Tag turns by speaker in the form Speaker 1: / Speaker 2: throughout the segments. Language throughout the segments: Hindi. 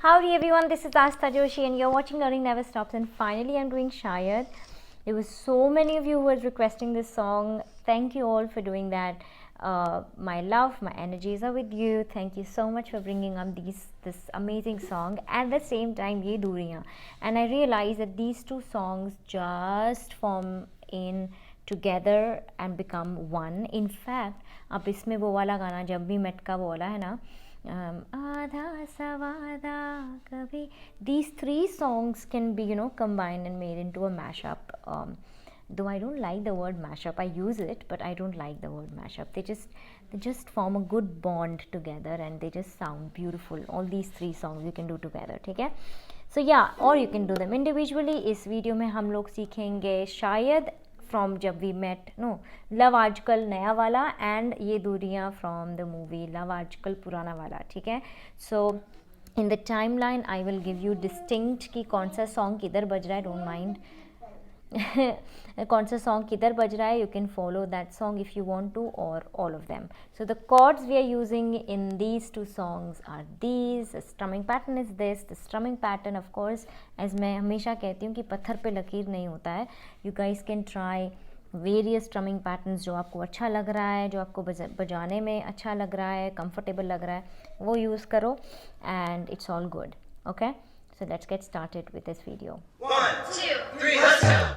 Speaker 1: Howdy everyone, this is Asta Joshi and you're watching Learning Never Stops, and finally I'm doing Shayad. There was so many of you who were requesting this song. Thank you all for doing that. My love, my energies are with you. Thank you so much for bringing up this amazing song. At the same time, Ye Duriyan. And I realized that these two songs just form in together and become one. In fact, अब इसमें वो वाला गाना जब भी मेट का वो वाला है ना, आधा सवादा kabhi, these three songs can be combined and made into a mashup. Though I don't like the word mashup, I use it, but I don't like the word mashup. They just form a good bond together and they just sound beautiful. All these three songs you can do together, ठीक है? So yeah, or you can do them individually. इस वीडियो में हम लोग सीखेंगे शायद from जब we met, no, लव आजकल नया वाला and ये दूरियाँ from the movie लव आजकल पुराना वाला, ठीक है? So in the timeline I will give you distinct कि कौन सा song किधर बज रहा है, don't mind कौन सा song किधर बज रहा है. You can follow that song if you want to, or all of them. So the chords we are using in these two songs are these. The strumming pattern is this. The strumming pattern, of course, as मैं हमेशा कहती हूँ कि पत्थर पे लकीर नहीं होता है. You guys can try various strumming patterns जो आपको अच्छा लग रहा है, जो आपको बजाने में अच्छा लग रहा है, comfortable लग रहा है, वो use करो and it's all good. Okay? So let's get started with this video.
Speaker 2: 1, 2, 3, let's go!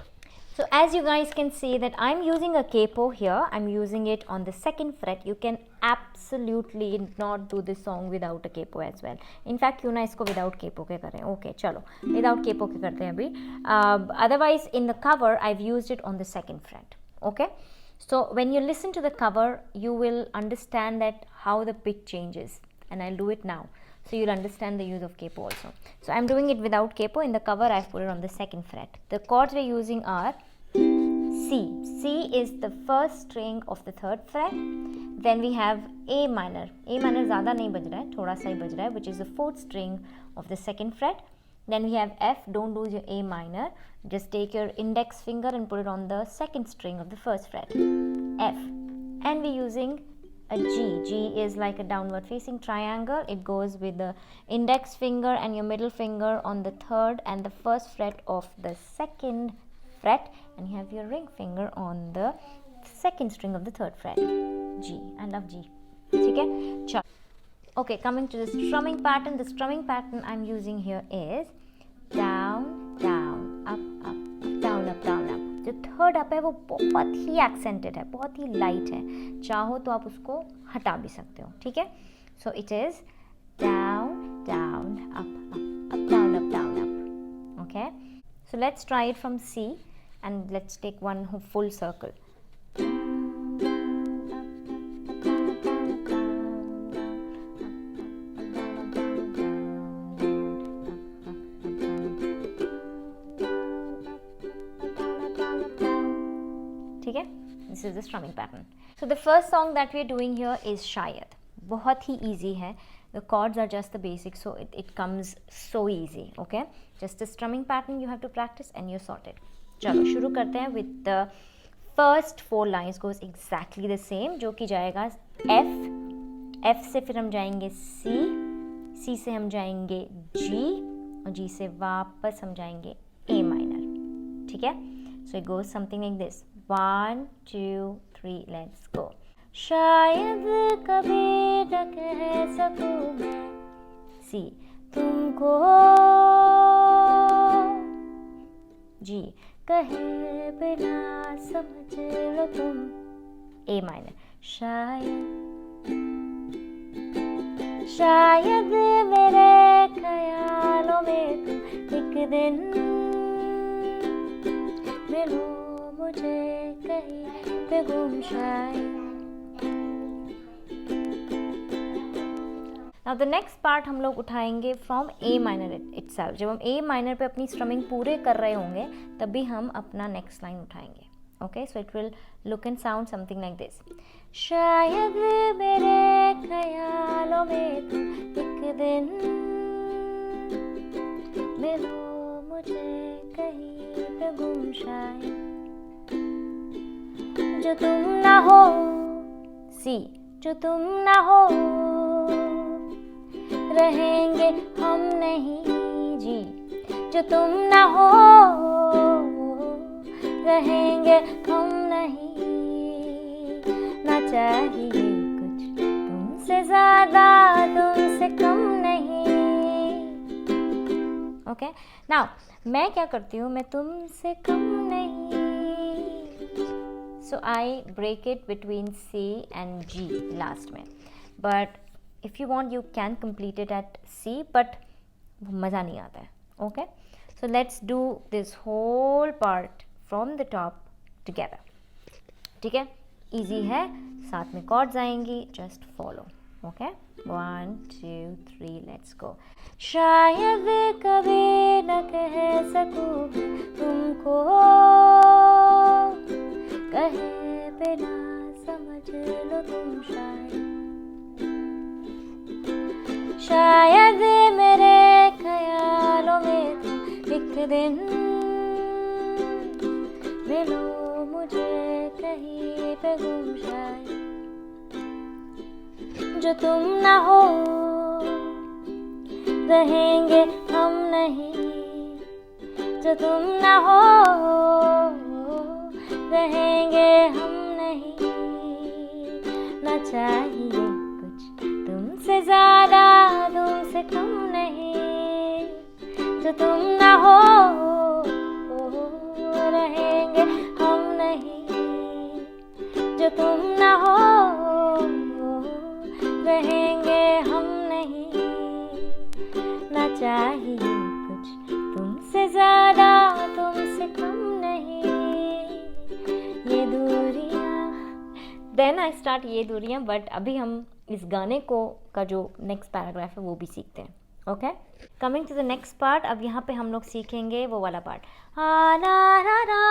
Speaker 1: So as you guys can see that I'm using a capo here. I'm using it on the 2nd fret. You can absolutely not do this song without a capo as well. In fact, क्यों ना इसको without capo के करें. Okay, चलो without capo के करते हैं अभी. Otherwise, in the cover, I've used it on the 2nd fret. Okay. So when you listen to the cover, you will understand that how the pitch changes, and I'll do it now. So you'll understand the use of capo also. So I'm doing it without capo. In the cover, I've put it on the 2nd fret. The chords we're using are C. C is the first string of the 3rd fret. Then we have A minor. A minor ज़्यादा नहीं बज रहा है, थोड़ा सा ही बज रहा है, which is the 4th string of the 2nd fret. Then we have F. Don't lose your A minor. Just take your index finger and put it on the 2nd string of the 1st fret. F. And we're using a G. G is like a downward facing triangle. It goes with the index finger and your middle finger on the 3rd and the 1st fret of the 2nd fret, and you have your ring finger on the 2nd string of the 3rd fret. G. I love G. ठीक है? चलो. Okay, coming to the strumming pattern. The strumming pattern I'm using here is down, down, up, up, down, up, down, up. जो 3rd up है वो बहुत ही एक्सेंटेड है, बहुत ही लाइट है. चाहो तो आप उसको हटा भी सकते हो, ठीक है? So it is down, down, up, up, up, down, up, down, up. Okay, so let's try it from C and let's take one full circle. ठीक है? This is the strumming pattern. So the first song that we are doing here is Shayad. बहुत ही easy है. The chords are just the basics, so it comes so easy. Okay? Just the strumming pattern you have to practice and you're sorted. चलो शुरू करते हैं with the first 4 lines goes exactly the same, जो कि जाएगा F. F से फिर हम जाएंगे C. C से हम जाएंगे G और G से वापस हम जाएंगे A minor. ठीक है? So it goes something like this. 1, 2, 3, let's go. शायद कभी न कह सकूं मैं सी तुमको, जी कहे बिना समझ लो तुम, ए माइनर. शायद मेरे ख्यालों में तुम एक दिन मिलो मुझे कहीं पे गुम शायद. Now the next part हम लोग उठाएंगे from A minor itself. जब हम A minor पे अपनी strumming पूरे कर रहे होंगे तभी हम अपना next line उठाएंगे. Okay, so it will look and sound something like this. शायद मेरे ख्यालों में तुम एक दिन मिलो मुझे कहीं पे गुम शायद, जो तुम ना हो सी, जो तुम ना हो रहेंगे हम नहीं जो तुम ना हो रहेंगे हम नहीं, ना चाहिए कुछ तुमसे ज्यादा तुमसे कम नहीं। ओके नाउ मैं क्या करती हूँ, मैं तुमसे कम नहीं, so I break it between C and G last में, but if you want you can complete it at C, but मज़ा नहीं आता है। Okay so let's do this whole part from the top together, ठीक है? इजी है, साथ में कॉर्ड्स आएंगी, just follow. Okay 1 2 3 let's go. शायद कभी न कह सकूं तुमको, कहे बिना समझ लो तुम शायद मेरे ख्यालों में तुम एक दिन मिलो मुझे कहीं पे गुम, शायद जो तुम ना हो रहेंगे हम नहीं, जो तुम ना हो रहेंगे हम नहीं, ना चाहिए कुछ तुमसे ज्यादा तुमसे कम नहीं, जो तुम ना हो रहेंगे हम नहीं, जो तुम ना हो रहेंगे हम नहीं, ना चाहिए कुछ तुमसे ज्यादा तुमसे कम नहीं, ये दूरियां। देन आई स्टार्ट ये दूरियां, बट अभी हम इस गाने को का जो नेक्स्ट पैराग्राफ है वो भी सीखते हैं। Okay coming to the next part, अब यहाँ पे हम लोग सीखेंगे वो वाला पार्ट, हा रा रा रा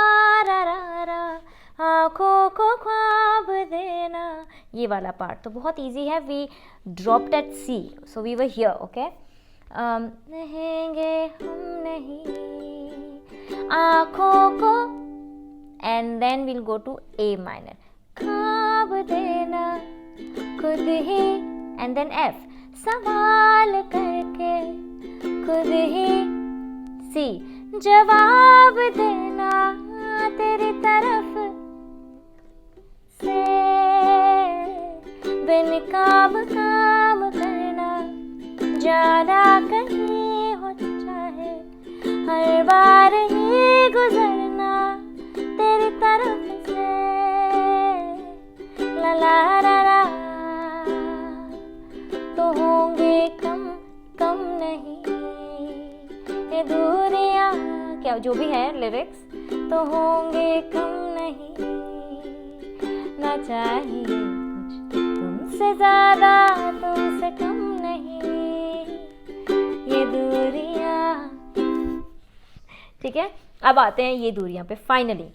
Speaker 1: रा रा रा, आँखों को ख्वाब देना, ये वाला पार्ट तो बहुत इजी है। We dropped at C, so we were here. Okay रहेंगे हम नहीं आँखों को, and then will go to A minor, ख्वाब देना खुद ही, एंड देन F, सवाल करके खुद ही, C, जवाब देना तेरी तरफ से, बिन काम करना, जाना कहीं हो चाहे, हर बार ही गुजरना तेरी तरफ से, ला ला ला ला, तो होंगे कम कम नहीं ये दूरियां, क्या जो भी है लिरिक्स, तो होंगे कम नहीं, ना चाहिए कुछ तुमसे ज्यादा तुमसे कम नहीं ये दूरियां। ठीक है अब आते हैं ये दूरियां पे finally.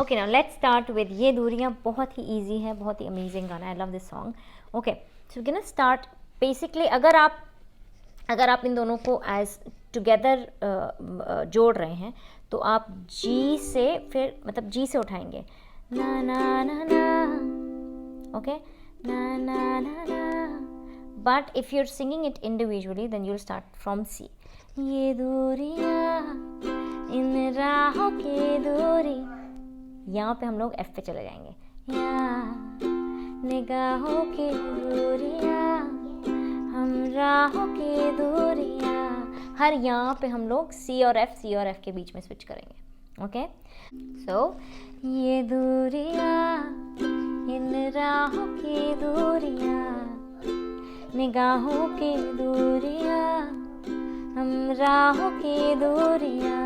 Speaker 1: Okay now let's start with ये दूरियां। बहुत ही इजी है, बहुत ही अमेजिंग गाना, I love this song. Okay so we can start basically, अगर आप इन दोनों को एज टुगेदर जोड़ रहे हैं तो आप जी से फिर मतलब जी से उठाएंगे ना ना ना ना, ओके ना ना ना ना, but if you are singing it individually then you will start from C. ये दूरियां इन राहों की दूरी, यहाँ पे हम लोग एफ पे चले जाएंगे, यहाँ निगाहों की दूरियां हम राहों की दूरियां, हर यहाँ पे हम लोग सी और एफ के बीच में स्विच करेंगे। ओके सो ये दूरियां इन राहों की दूरियां, निगाहों की दूरियां हम राहों की दूरियां,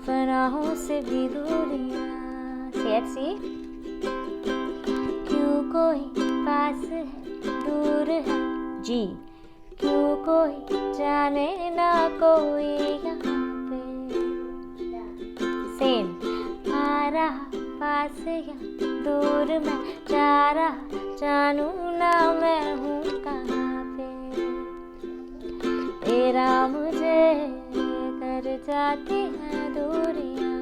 Speaker 1: फराहों से भी दूरियां। सी क्यों कोई पास है दूर है जी, क्यों कोई जाने ना कोई यहाँ पे, सेम आ रहा पास या दूर मैं जा रहा, जानू ना मैं हूँ कहाँ पे, तेरा मुझे कर जाती है दूरियां,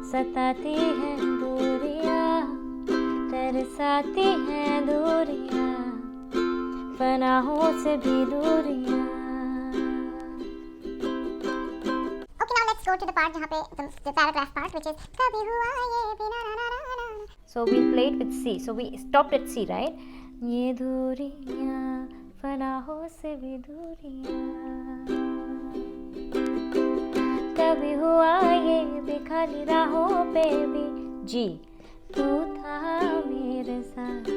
Speaker 1: सताती है दूरियां, तरसाती है दूरियां, पनाहों से भी दूरियां।
Speaker 3: to the part जहाँ पे the paragraph part, which is कभी हुआ ये भी ना ना ना ना ना.
Speaker 1: So we'll play it with C. So we stopped at C, right? ये दूरियां फनाहों से भी दूरियां, कभी हुआ ये भी खाली राहों पे भी. G. तू था मेरे साथ,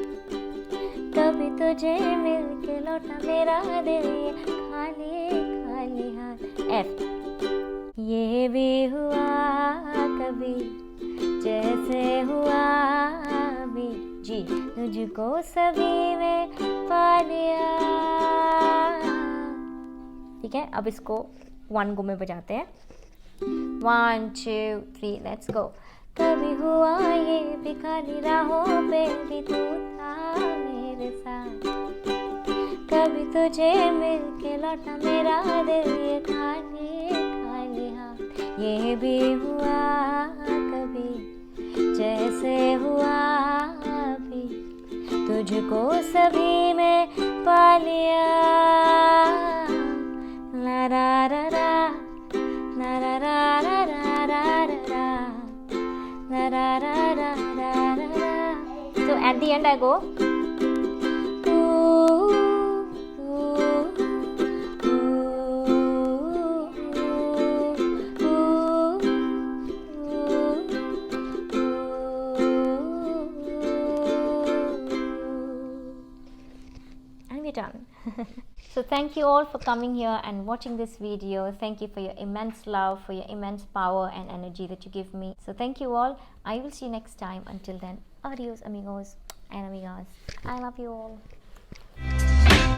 Speaker 1: कभी तुझे मिल के लौटा मेरा दिल ये खाली खाली हाथ. F. ये भी हुआ कभी जैसे हुआ अभी. G. तुझको सभी में पा लिया. ठीक है, अब इसको 1 गो में बजाते हैं. 1 2 3 लेट्स गो. कभी हुआ ये भी खाली राहों पे भी तू था मेरे साथ, कभी तुझे मिल के लौटा मेरा दिल ये खाली खाली हाथ. ये भी हुआ कभी जैसे हुआ अभी, तुझको सभी में पा लिया. ला रा रा रा ला रा रा रा रा रा रा रा रा रा रा रा रा. So at the end I go and we're done. So thank you all for coming here and watching this video. Thank you for your immense love, for your immense power and energy that you give me. So thank you all. I will see you next time. Until then, adios amigos and amigas. I love you all.